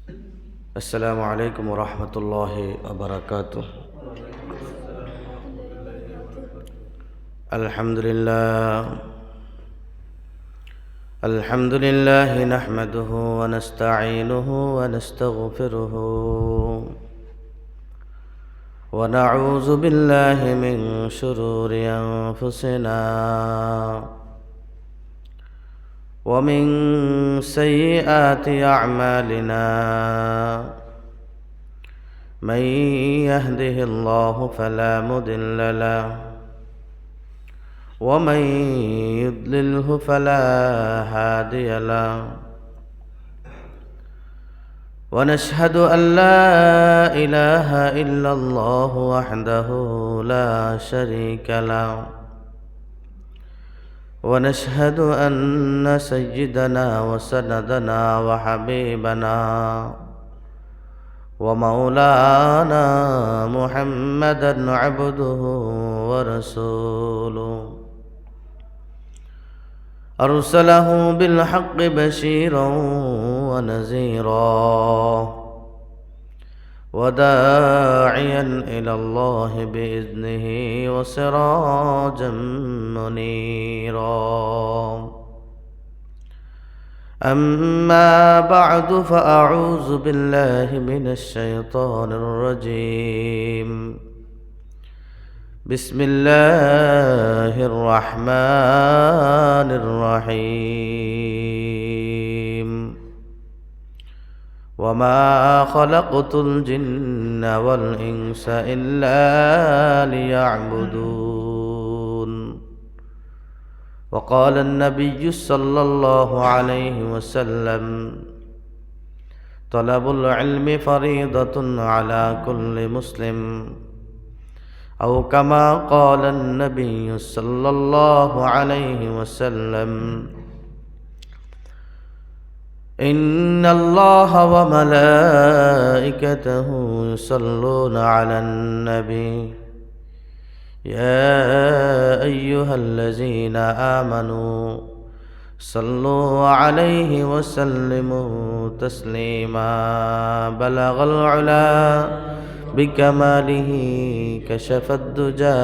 السلام عليكم ورحمة الله وبركاته. الحمد لله نحمده ونستعينه ونستغفره ونعوذ بالله من شرور أنفسنا ومن سيئات أعمالنا. من يهده الله فلا مضل له ومن يضلله فلا هادي له. ونشهد أن لا إله إلا الله وحده لا شريك له. ونشهد أن سيدنا وسندنا وحبيبنا ومولانا محمدا عبده ورسوله أرسله بالحق بشيرا ونذيرا وداعيا إلى الله بإذنه وسراجا منيرا. أما بعد فأعوذ بالله من الشيطان الرجيم. بسم الله الرحمن الرحيم. وما خلقت الجن والإنس إلا ليعبدون. وقال النبي صلى الله عليه وسلم: طلب العلم فريضة على كل مسلم، أو كما قال النبي صلى الله عليه وسلم: إن الله وملائكته يصلون على النبي يا أيها الذين آمنوا صلوا عليه وسلموا تسليما. بلغ العلا بكماله كشف الدجى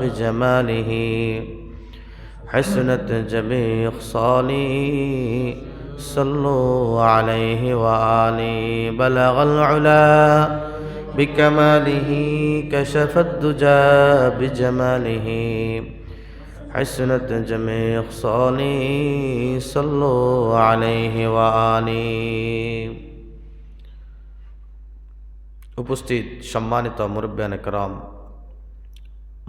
بجماله حسنت جميع خصاله صلوا عليه وآله. بلغ العلا بكماله كشف الدجى بجماله حسنت جميع خصاله صلوا عليه وآله. উপস্থিত সম্মানিত মুরব্বিয়ানে کرام,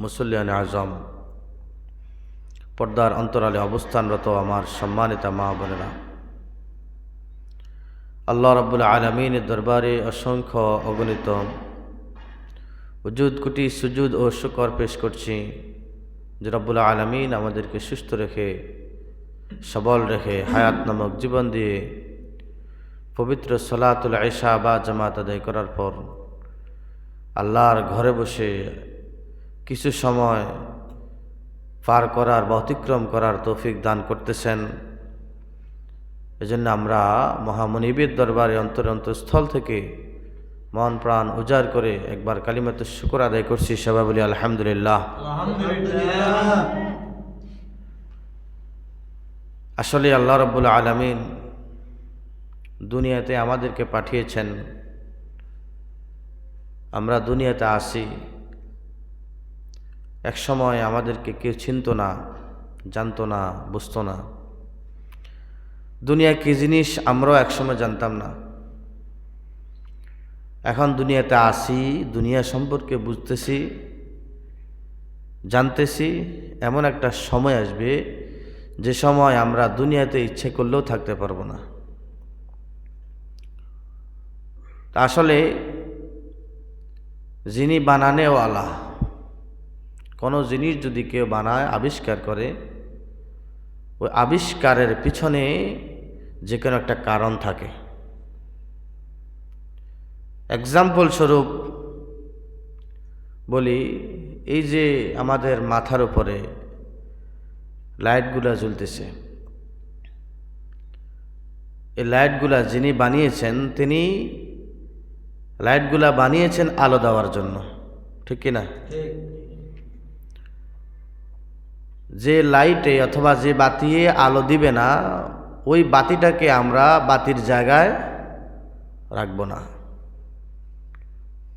মুসল্লিয়ানে আজম, পর্দার অন্তরালে অবস্থানরত আমার সম্মানিত মা বোনেরা, আল্লাহ রাব্বুল আলামিনের দরবারে অসংখ্য অগণিত উজুদ কোটি সুজুদ ও শুকর পেশ করছি যে রব্বুল আলামিন আমাদেরকে সুস্থ রেখে সবল রেখে হায়াত নামক জীবন দিয়ে পবিত্র সালাতুল ইশা বা জামাত আদায় করার পর আল্লাহর ঘরে বসে কিছু সময় পার করার বা অতিক্রম করার তৌফিক দান করতেছেন। এজন্য আমরা মহামনিবের দরবারে অন্তরস্থল থেকে মন প্রাণ উজাড় করে একবার কালিমাতুশ শুকর আদায় করছি। সবাই বলি আলহামদুলিল্লাহ। আসলে আল্লাহ রাব্বুল আলামিন দুনিয়াতে আমাদেরকে পাঠিয়েছেন। আমরা দুনিয়াতে আসি, এক সময় আমাদেরকে কেউ চিনতো না, জানতো না, বুঝতো না। দুনিয়া কী জিনিস আমরাও একসময় জানতাম না। এখন দুনিয়াতে আসি, দুনিয়া সম্পর্কে বুঝতেছি, জানতেছি। এমন একটা সময় আসবে যে সময় আমরা দুনিয়াতে ইচ্ছে করলেও থাকতে পারবো না। আসলে যিনি বানানেওয়ালা, কোনো জিনিস যদি কেউ বানায়, আবিষ্কার করে, ওই আবিষ্কারের পিছনে যে কোনো একটা কারণ থাকে। এক্সাম্পল স্বরূপ বলি, এই যে আমাদের মাথার উপরে লাইটগুলা জ্বলতেছে, এই লাইটগুলা যিনি বানিয়েছেন তিনি লাইটগুলা বানিয়েছেন আলো দেওয়ার জন্য, ঠিক কিনা? যে লাইটে অথবা যে বাতিয়ে আলো দিবে না, ওই বাতিটাকে আমরা বাতির জায়গায় রাখবো না।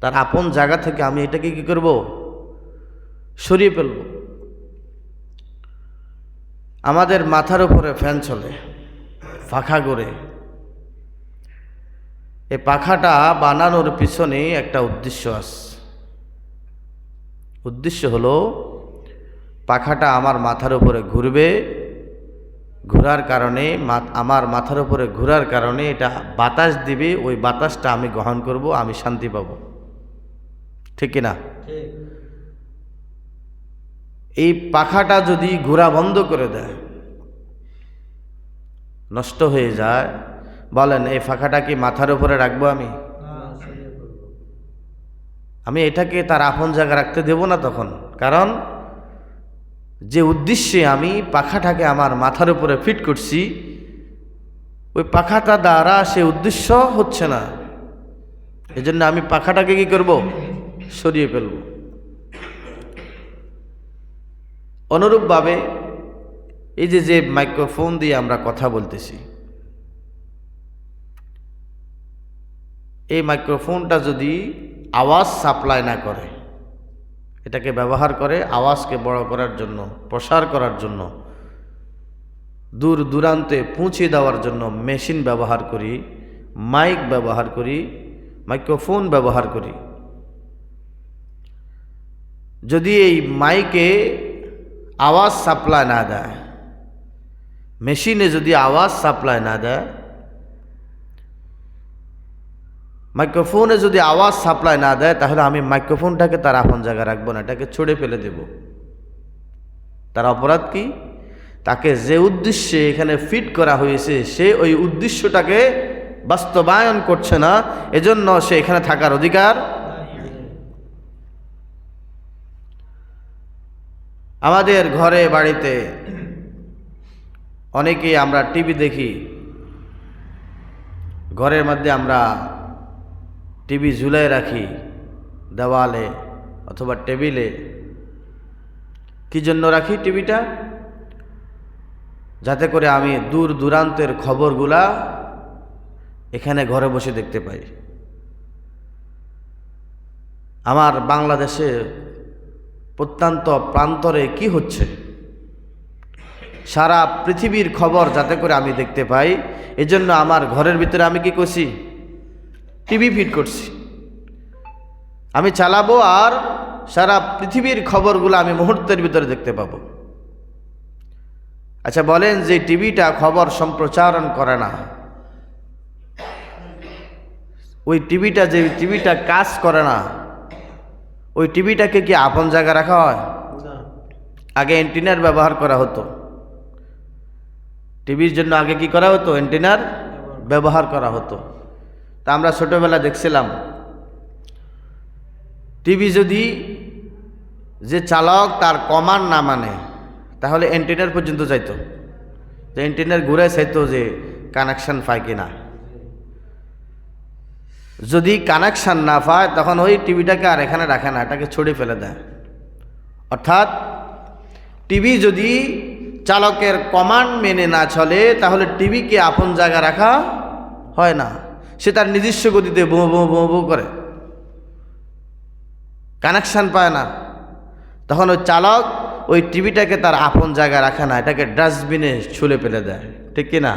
তার আপন জায়গা থেকে আমি এটাকে কি করব? সরিয়ে ফেলব। আমাদের মাথার উপরে ফ্যান চলে, পাখা ঘোরে। এই পাখাটা বানানোর পিছনে একটা উদ্দেশ্য আছে। উদ্দেশ্য হলো পাখাটা আমার মাথার উপরে ঘুরবে, ঘোরার কারণে আমার মাথার উপরে ঘোরার কারণে এটা বাতাস দিবে, ওই বাতাসটা আমি গ্রহণ করব, আমি শান্তি পাব, ঠিক কিনা? এই পাখাটা যদি ঘোরা বন্ধ করে দেয়, নষ্ট হয়ে যায়, বলেন এই পাখাটা কি মাথার উপরে রাখবো? আমি এটাকে তার আপন জায়গা রাখতে দেব না তখন। কারণ যে উদ্দেশ্যে আমি পাখাটাকে আমার মাথার উপরে ফিট করছি, ওই পাখাটা দ্বারা সে উদ্দেশ্য হচ্ছে না। এজন্য আমি পাখাটাকে কি করব? সরিয়ে ফেলব। অনুরূপভাবে এই যে মাইক্রোফোন দিয়ে আমরা কথা বলতেছি, এই মাইক্রোফোনটা যদি আওয়াজ সাপ্লাই না করে, এটাকে ব্যবহার করে আওয়াজকে বড় করার জন্য, প্রসার করার জন্য, দূর দূরান্তে পৌঁছে দেওয়ার জন্য মেশিন ব্যবহার করি, মাইক ব্যবহার করি, মাইক্রোফোন ব্যবহার করি। যদি এই মাইকে আওয়াজ সাপ্লাই না দেয়, মেশিনে যদি আওয়াজ সাপ্লাই না দেয়, মাইক্রোফোনে যদি আওয়াজ সাপ্লাই না দেয়, তাহলে আমি মাইক্রোফোনটাকে তার আপন জায়গায় রাখবো না, এটাকে ছুঁড়ে ফেলে দেব। তার অপরাধ কি? তাকে যে উদ্দেশ্যে এখানে ফিট করা হয়েছে, সে ওই উদ্দেশ্যটাকে বাস্তবায়ন করছে না, এজন্য সে এখানে থাকার অধিকার। আমাদের ঘরে বাড়িতে অনেকেই আমরা টিভি দেখি, ঘরের মধ্যে আমরা টিভি ঝুলাই রাখি দেওয়ালে অথবা টেবিলে। কি জন্য রাখি টিভিটা? যাতে করে আমি দূর দূরান্তের খবরগুলা এখানে ঘরে বসে দেখতে পাই। আমার বাংলাদেশে প্রত্যন্ত প্রান্তরে কি হচ্ছে, সারা পৃথিবীর খবর যাতে করে আমি দেখতে পাই, এজন্য আমার ঘরের ভিতরে আমি কি করছি? টিভি ফিট করছি। আমি চালাবো আর সারা পৃথিবীর খবরগুলো আমি মুহূর্তের ভিতরে দেখতে পাবো। আচ্ছা বলেন, যে টিভিটা খবর সম্প্রচারণ করে না, ওই টিভিটা কাজ করে না, ওই টিভিটাকে কি আপন জায়গা রাখা হয়? আগে অ্যান্টেনার ব্যবহার করা হতো। টিভির জন্য আগে কি করা হতো? অ্যান্টেনার ব্যবহার করা হতো। তা আমরা ছোটবেলা দেখছিলাম, টিভি যদি যে চালক তার কমান্ড না মানে, তাহলে অ্যান্টেনার পর্যন্ত যাইতো, যে অ্যান্টেনার ঘুরে চাইতো যে কানেকশন পায় কিনা। যদি কানেকশন না পায়, তখন ওই টিভিটাকে আর এখানে রাখে না, এটাকে ছড়ে ফেলে দেয়। অর্থাৎ টিভি যদি চালকের কমান্ড মেনে না চলে, তাহলে টিভিকে আপন জায়গা রাখা হয় না। সে তার নিজস্ব গতিতে বো বো বো বো করে, কানেকশন পায় না। তখন ওই চালক ওই টিভিটাকে তার আপন জায়গায় রাখে না, এটাকে ডাস্টবিনে ছুঁড়ে ফেলে দেয়, ঠিক কিনা?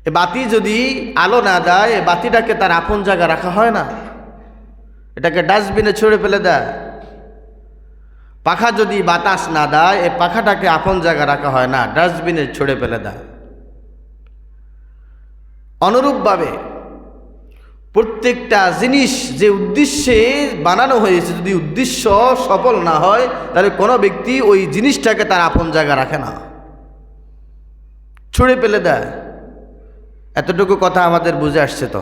এ বাতি যদি আলো না দেয়, এ বাতিটাকে তার আপন জায়গায় রাখা হয় না, এটাকে ডাস্টবিনে ছুঁড়ে ফেলে দেয়। পাখা যদি বাতাস না দেয়, এ পাখাটাকে আপন জায়গায় রাখা হয় না, ডাস্টবিনে ছুঁড়ে ফেলে দেয়। অনুরূপভাবে প্রত্যেকটা জিনিস যে উদ্দেশ্যে বানানো হয়েছে, যদি উদ্দেশ্য সফল না হয়, তাহলে কোনো ব্যক্তি ওই জিনিসটাকে তার আপন জায়গা রাখে না, ছুঁড়ে ফেলে দেয়। এতটুকু কথা আমাদের বুঝে আসছে তো?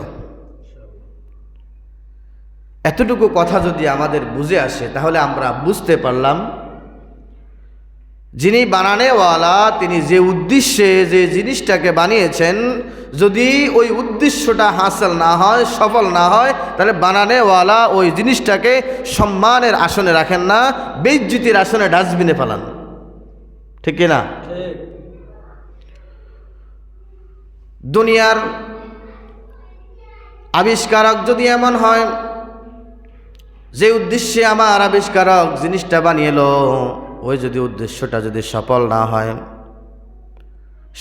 এতটুকু কথা যদি আমাদের বুঝে আসে, তাহলে আমরা বুঝতে পারলাম যিনি বানানেওয়ালা তিনি যে উদ্দেশ্যে যে জিনিসটাকে বানিয়েছেন, যদি ওই উদ্দেশ্যটা হাসিল না হয়, সফল না হয়, তাহলে বানানেওয়ালা ওই জিনিসটাকে সম্মানের আসনে রাখেন না, বেইজ্জতির আসনে ডাস্টবিনে ফেলান। ঠিক কিনা? দুনিয়ার আবিষ্কারক যদি এমন হয় যে উদ্দেশ্যে আমার আবিষ্কারক জিনিসটা বানিয়েলো, ওই যদি উদ্দেশ্যটা যদি সফল না হয়,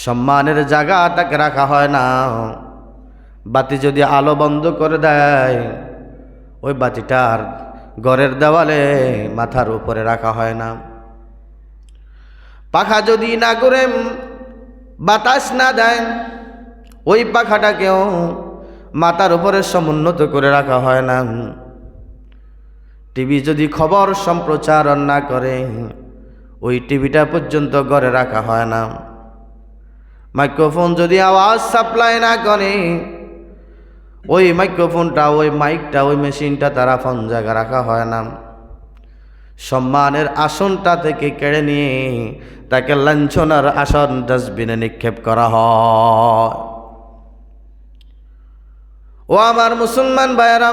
সম্মানের জায়গাটাকে রাখা হয় না, বাতি যদি আলো বন্ধ করে দেয়, ওই বাতিটার ঘরের দেওয়ালে মাথার উপরে রাখা হয় না, পাখা যদি না করে বাতাস না দেয়, ওই পাখাটাকেও মাথার উপরে সমুন্নত করে রাখা হয় না, টিভি যদি খবর সম্প্রচারণ না করে, ওই টিভিটা পর্যন্ত ঘরে রাখা হয় না, মাইক্রোফোন যদি আওয়াজ সাপ্লাই না করে, ওই মাইক্রোফোনটা, ওই মাইকটা, ওই মেশিনটা তারা ফোন জায়গা রাখা হয় না, সম্মানের আসনটা থেকে কেড়ে নিয়ে তাকে লাঞ্ছনার আসন ডাস্টবিনে নিক্ষেপ করা হয়। ও আমার মুসলমান ভাইয়েরা,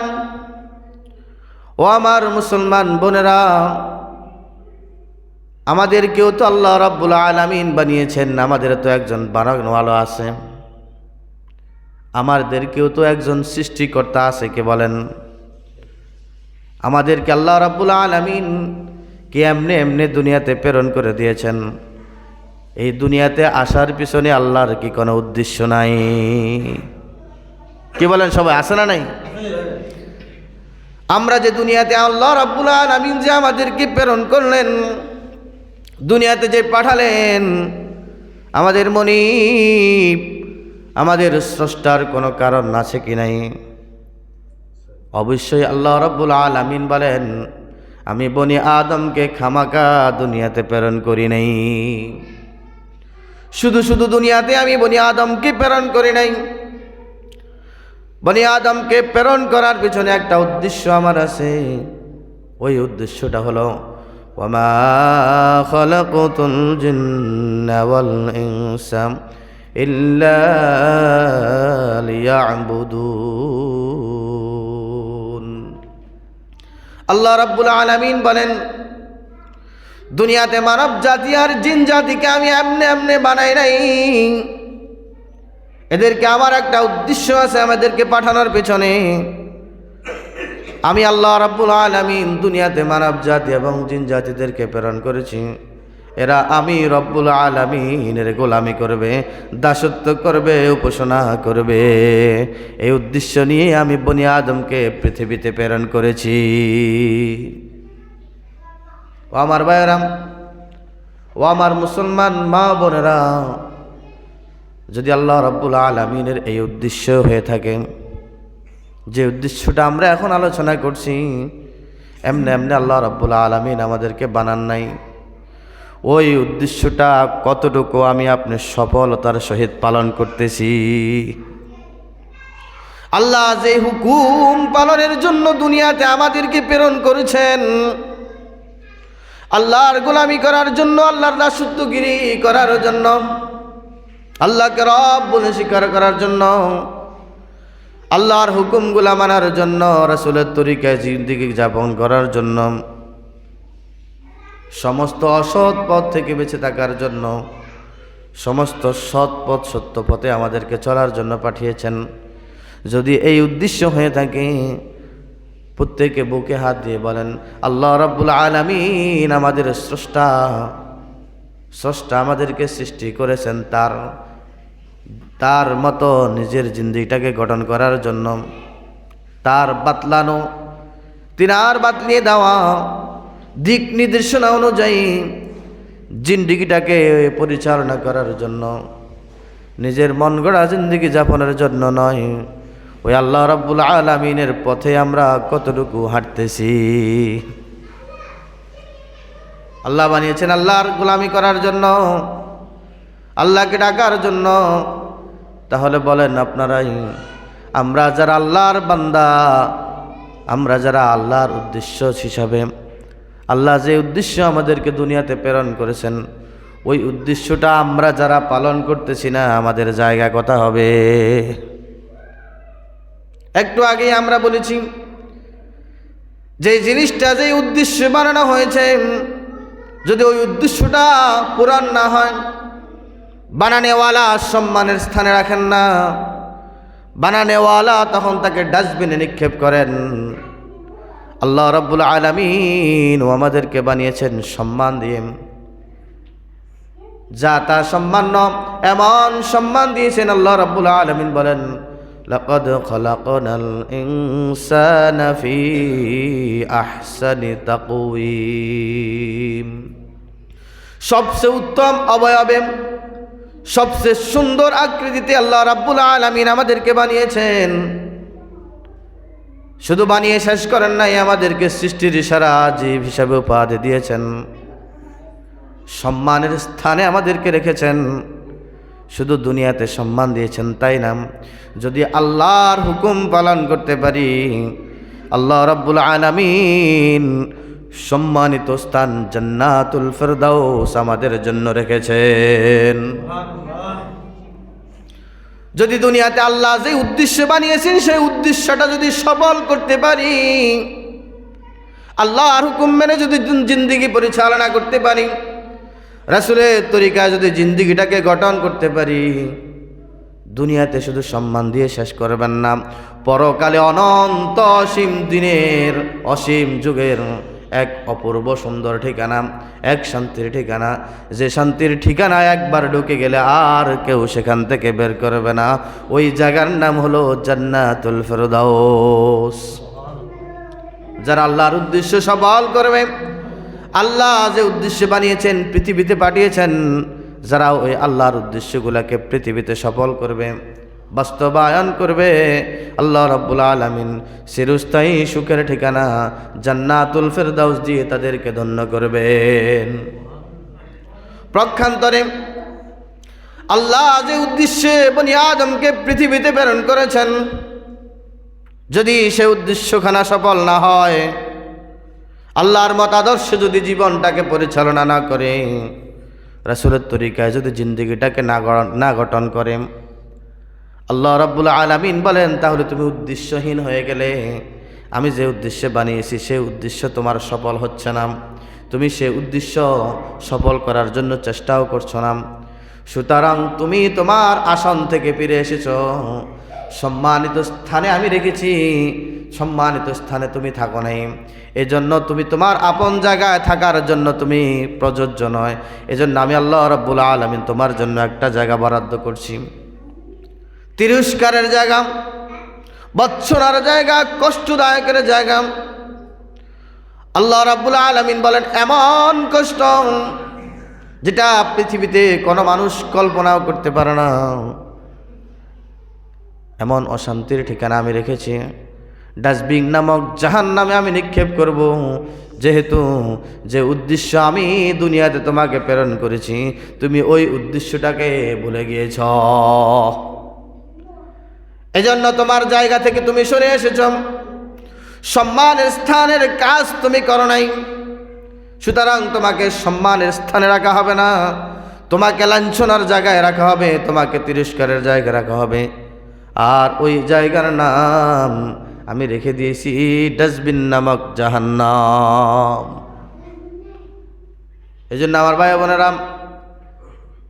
ও আমার মুসলমান বোনেরা, আমাদেরকেও তো আল্লাহ রাব্বুল আলামিন বানিয়েছেন, আমাদের তো একজন বানানোয়ালা আছে, আমাদেরকেও তো একজন সৃষ্টিকর্তা আছে, কে বলেন? আমাদেরকে আল্লাহ রাব্বুল আলামিন কি এমনি এমনি দুনিয়াতে প্রেরণ করে দিয়েছেন? এই দুনিয়াতে আসার পিছনে আল্লাহর কি কোনো উদ্দেশ্য নাই? কি বলেন সবাই, আছে না নাই? আমরা যে দুনিয়াতে আল্লাহ রাব্বুল আলামিন যে আমাদেরকে প্রেরণ করলেন, দুনিয়াতে যে পাঠালেন, আমাদের মনিব, আমাদের স্রষ্টার কোনো কারণ আছে কি নাই? অবশ্যই আল্লাহ রাব্বুল আলামিন বলেন, আমি বনি আদমকে খামাকা দুনিয়াতে প্রেরণ করি নাই। শুধু শুধু দুনিয়াতে আমি বনি আদমকে প্রেরণ করি নাই, বনি আদমকে প্রেরণ করার পিছনে একটা উদ্দেশ্য আমার আছে। ওই উদ্দেশ্যটা হলো ওয়ামা খালাকাতুল জিন্না ওয়াল ইনসা ইল্লা লিয়াবুদুন। আল্লাহ রাব্বুল আলামিন বলেন, দুনিয়াতে মানব জাতি আর জিন জাতিকে আমি এমনি এমনি বানাই নাই, এদেরকে আমার একটা উদ্দেশ্য আছে, আমাদেরকে পাঠানোর পেছনে। আমি আল্লাহ রাব্বুল আলামিন দুনিয়াতে মানব জাতি এবং জিন জাতিদেরকে প্রেরণ করেছি, এরা আমি রব্বুল আলামিনের গোলামি করবে, দাসত্ব করবে, উপাসনা করবে। এই উদ্দেশ্য নিয়ে আমি বনি আদমকে পৃথিবীতে প্রেরণ করেছি। ও আমার ভাইয়েরা, ও আমার মুসলমান মা বোনেরা, যদি আল্লাহ রাব্বুল আলামিনের এই উদ্দেশ্য হয়ে থাকে, যে উদ্দেশ্যটা আমরা এখন আলোচনা করছি, এমনি এমনি আল্লাহ রাব্বুল আলামিন আমাদেরকে বানান নাই, ওই উদ্দেশ্যটা কতটুকু আমি আপনি সফলতার সহিত পালন করতেছি? আল্লাহ যে হুকুম পালনের জন্য দুনিয়াতে আমাদেরকে প্রেরণ করেছেন, আল্লাহর গোলামি করার জন্য, আল্লাহর দাসত্বগিরি করার জন্য, আল্লাহকে রব বলে স্বীকার করার জন্য, আল্লাহর হুকুমগুলা মানার জন্য, রাসূলের তরিকায় জিন্দেগি যাপন করার জন্য, সমস্ত অসৎ পথ থেকে বেঁচে থাকার জন্য, সমস্ত সৎ পথ সত্য পথে আমাদেরকে চলার জন্য পাঠিয়েছেন। যদি এই উদ্দেশ্য হয়ে থাকে, প্রত্যেকে বুকে হাত দিয়ে বলেন, আল্লাহ রাব্বুল আলামিন আমাদের স্রষ্টা, স্রষ্টা আমাদেরকে সৃষ্টি করেছেন তার মতো নিজের জিন্দেগিটাকে গঠন করার জন্য, তার বাতলানো, তিনার বাতলিয়ে দেওয়া দিক নির্দেশনা অনুযায়ী জিন্দেগিটাকে পরিচালনা করার জন্য, নিজের মন গড়া জিন্দেগি যাপনের জন্য নয়। ওই আল্লাহ রাব্বুল আলামিনের পথে আমরা কতটুকু হাঁটতেছি? আল্লাহ বানিয়েছেন আল্লাহর গোলামি করার জন্য, আল্লাহকে ডাকার জন্য। তাহলে বলেন আপনারাই, আমরা যারা আল্লাহর বান্দা, আমরা যারা আল্লাহর উদ্দেশ্য হিসাবে, আল্লাহ যে উদ্দেশ্য আমাদেরকে দুনিয়াতে প্রেরণ করেছেন, ওই উদ্দেশ্যটা আমরা যারা পালন করতেছি না, আমাদের জায়গা কথা হবে। একটু আগেই আমরা বলেছি যে জিনিসটা যে উদ্দেশ্যে বানানো হয়েছে, যদি ওই উদ্দেশ্যটা পূরণ না হয়, বানানেওয়ালা সম্মানের স্থানে রাখেন না, বানানেওয়ালা তখন তাকে ডাস্টবিনে নিক্ষেপ করেন। আল্লাহ রাব্বুল আলামিন আমাদেরকে বানিয়েছেন সম্মান দিয়ে, যা তা সম্মান এমন সম্মান দিয়েছেন। আল্লাহ রাব্বুল আলামিন বলেন, লাকাদ খালাকনাল ইনসানা ফি আহসানি তাকওয়িম। সবচেয়ে উত্তম অবয়বে, সবচেয়ে সুন্দর আকৃতিতে আল্লাহ রাব্বুল আলামিন আমাদেরকে বানিয়েছেন। শুধু বানিয়ে শেষ করেন নাই, আমাদেরকে সৃষ্টির সারা জীব হিসাবে উপাধি দিয়েছেন, সম্মানের স্থানে আমাদেরকে রেখেছেন। শুধু দুনিয়াতে সম্মান দিয়েছেন তাই না, যদি আল্লাহর হুকুম পালন করতে পারি, আল্লাহ রাব্বুল আলামিন সম্মানিত স্থান জান্নাতুল ফেরদাউস আমাদের জন্য রেখেছেন। যদি দুনিয়াতে আল্লাহ যে উদ্দেশ্যে বানিয়েছেন সেই উদ্দেশ্যটা যদি সফল করতে পারি, আল্লাহর হুকুম মেনে যদি জিন্দেগি পরিচালনা করতে পারি, রাসূলের তরিকায় যদি জিন্দেগিটাকে গঠন করতে পারি, দুনিয়াতে শুধু সম্মান দিয়ে শেষ করবেন না, পরকালে অনন্ত অসীম দিনের, অসীম যুগের এক অপূর্ব সুন্দর ঠিকানা, এক শান্তির ঠিকানা, যে শান্তির ঠিকানায় একবার ঢুকে গেলে আর কেউ সেখান থেকে বের করবে না, ওই জায়গার নাম হলো জান্নাতুল ফেরদাউস। যারা আল্লাহর উদ্দেশ্য সফল করবে, আল্লাহ যে উদ্দেশ্যে বানিয়েছেন, পৃথিবীতে পাঠিয়েছেন, যারা ওই আল্লাহর উদ্দেশ্যগুলোকে পৃথিবীতে সফল করবে, বাস্তবায়ন করবে, আল্লাহ রাব্বুল আলামিন চিরস্থায়ী সুখের ঠিকানা জান্নাতুল ফেরদাউস দিয়ে তাদেরকে ধন্য করবেন। পক্ষান্তরে আল্লাহ যে উদ্দেশ্যে বনি আদমকে পৃথিবীতে প্রেরণ করেছেন, যদি সে উদ্দেশ্যখানা সফল না হয়, আল্লাহর মতাদর্শে যদি জীবনটাকে পরিচালনা না করে, রাসূলের তরিকায় যদি জিন্দেগিটাকে না গঠন করে, আল্লাহ রাব্বুল আলামিন বলেন, তাহলে তুমি উদ্দেশ্যহীন হয়ে গেলে। আমি যে উদ্দেশ্যে বানিয়েছি সেই উদ্দেশ্য তোমার সফল হচ্ছে না, তুমি সে উদ্দেশ্য সফল করার জন্য চেষ্টাও করছো না। সুতরাং তুমি তোমার আসন থেকে ফিরে এসেছ, সম্মানিত স্থানে আমি রেখেছি, সম্মানিত স্থানে তুমি থাকো নাই, এজন্য তুমি তোমার আপন জায়গায় থাকার জন্য তুমি প্রযোজ্য নয়। এজন্য আমি আল্লাহ রাব্বুল আলামিন তোমার জন্য একটা জায়গা বরাদ্দ করছি, তিরস্কারের জায়গা, বৎসনার জায়গা, কষ্টদায়কের জায়গা। আল্লাহ রাব্বুল আলামিন বলেন, এমন কষ্ট যেটা পৃথিবীতে কোনো মানুষ কল্পনাও করতে পারে না, এমন অশান্তির ঠিকানা আমি রেখেছি। ডাস্টবিন নামক জাহান্নামে আমি নিক্ষেপ করব, যেহেতু যে উদ্দেশ্য আমি দুনিয়াতে তোমাকে প্রেরণ করেছি, তুমি ওই উদ্দেশ্যটাকে ভুলে গিয়েছ। এজন্য তোমার জায়গা থেকে তুমি সরে এসেছ, সম্মানের স্থানের কাজ তুমি করো নাই। সুতরাং তোমাকে সম্মানের স্থানে রাখা হবে না, তোমাকে লাঞ্ছনার জায়গায় রাখা হবে, তোমাকে তিরস্কারের জায়গায় রাখা হবে। আর ওই জায়গার নাম আমি রেখে দিয়েছি ডাস্টবিন নামক জাহান্নাম। এই জন্য আমার ভাই বোনেরা,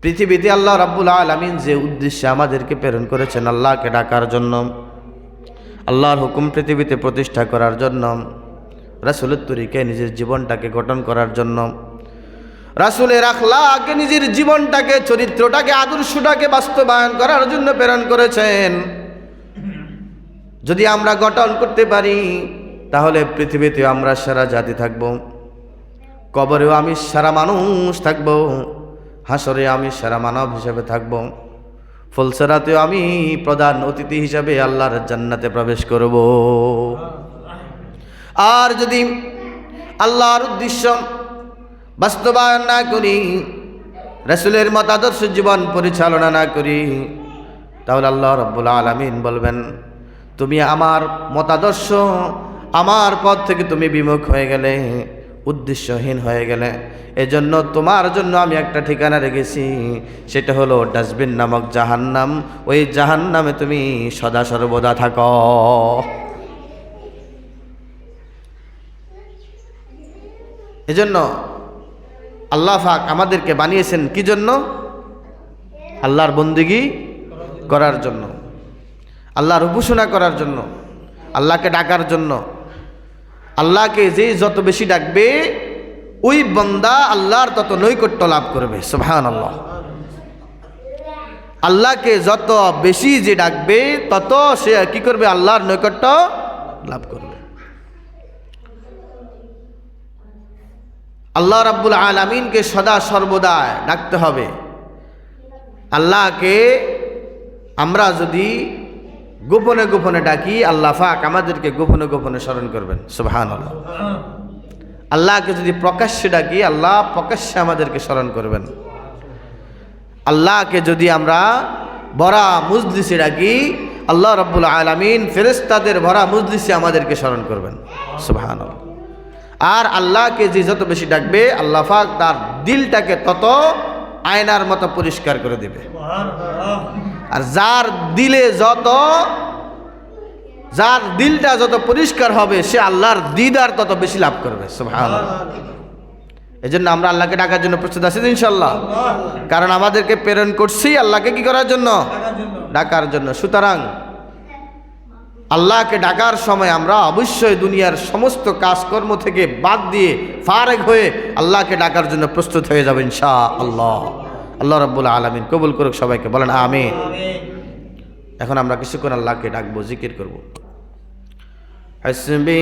পৃথিবীতে আল্লাহ রাব্বুল আলামিন যে উদ্দেশ্যে আমাদেরকে প্রেরণ করেছেন, আল্লাহকে ডাকার জন্য, আল্লাহর হুকুম পৃথিবীতে প্রতিষ্ঠা করার জন্য, রাসূলের তরিকায় নিজের জীবনটাকে গঠন করার জন্য, রাসূলের আখলাকে নিজের জীবনটাকে, চরিত্রটাকে, আদর্শটাকে বাস্তবায়ন করার জন্য প্রেরণ করেছেন। যদি আমরা গঠন করতে পারি, তাহলে পৃথিবীতে আমরা সেরা জাতি থাকব, কবরেও আমি সেরা মানুষ থাকব, হাসরে আমি সেরা মানব হিসেবে থাকব, ফুলসেরাতেও আমি প্রধান অতিথি হিসাবে আল্লাহর জান্নাতে প্রবেশ করব। আর যদি আল্লাহর উদ্দেশ্য বাস্তবায়ন না করি, রাসূলের মতাদর্শ জীবন পরিচালনা না করি, তাহলে আল্লাহ রাব্বুল আলামিন বলবেন, তুমি আমার মতাদর্শ, আমার পথ থেকে তুমি বিমুখ হয়ে গেলে, উদ্দেশ্যহীন হয়ে গেলে। এজন্য তোমার জন্য আমি একটা ঠিকানা রেখেছি, সেটা হলো ডাস্টবিন নামক জাহান্নাম। ওই জাহান্নামে তুমি সদা সর্বদা থাকো। এজন্য আল্লাহ পাক আমাদেরকে বানিয়েছেন কি জন্য? আল্লাহর বন্দেগী করার জন্য, আল্লাহর উপাসনা করার জন্য, আল্লাহকে ডাকার জন্য। আল্লাহকে যে যত বেশি ডাকবে ওই বান্দা আল্লাহর তত নৈকট্য লাভ করবে। সুবহানাল্লাহ। আল্লাহকে যত বেশি যে ডাকবে তত সে কি করবে? আল্লাহর নৈকট্য লাভ করবে। আল্লাহ রাব্বুল আলামিনকে সদা সর্বদা ডাকতে হবে। আল্লাহকে আমরা যদি গোপনে গোপনে ডাকি, আল্লাহ পাক আমাদেরকে গোপনে গোপনে স্মরণ করবেন। সুবহানাল্লাহ। আল্লাহকে যদি প্রকাশ্যে ডাকি, আল্লাহ প্রকাশ্যে আমাদেরকে স্মরণ করবেন। আল্লাহকে যদি আমরা ভরা মজলিসে ডাকি, আল্লাহ রাব্বুল আলামিন ফেরেশতাদের ভরা মজলিসে আমাদেরকে স্মরণ করবেন। সুবহানাল্লাহ। আর আল্লাহকে যে যত বেশি ডাকবে, আল্লাহ পাক তার দিলটাকে তত আয়নার মতো পরিষ্কার করে দিবে। আর যার দিলটা যত পরিষ্কার হবে, সে আল্লাহর দিদার তত বেশি লাভ করবে। সুবহানাল্লাহ। এজন্য আমরা আল্লাহকে ডাকার জন্য প্রস্তুত আছি ইনশাআল্লাহ। কারণ আমাদেরকে প্রেরণ করছি আল্লাহকে কি করার জন্য? ডাকার জন্য। সুতরাং আল্লাহকে ডাকার সময় আমরা অবশ্যই দুনিয়ার সমস্ত কাজকর্ম থেকে বাদ দিয়ে ফারেক হয়ে আল্লাহকে ডাকার জন্য প্রস্তুত হয়ে যাবে ইনশাআল্লাহ। আল্লাহ রাব্বুল আলামিন কবুল করুক সবাইকে, বলেন আমিন। এখন আমরা কিছুক্ষণ আল্লাহকে ডাকবো, জিকির করব। হাসবি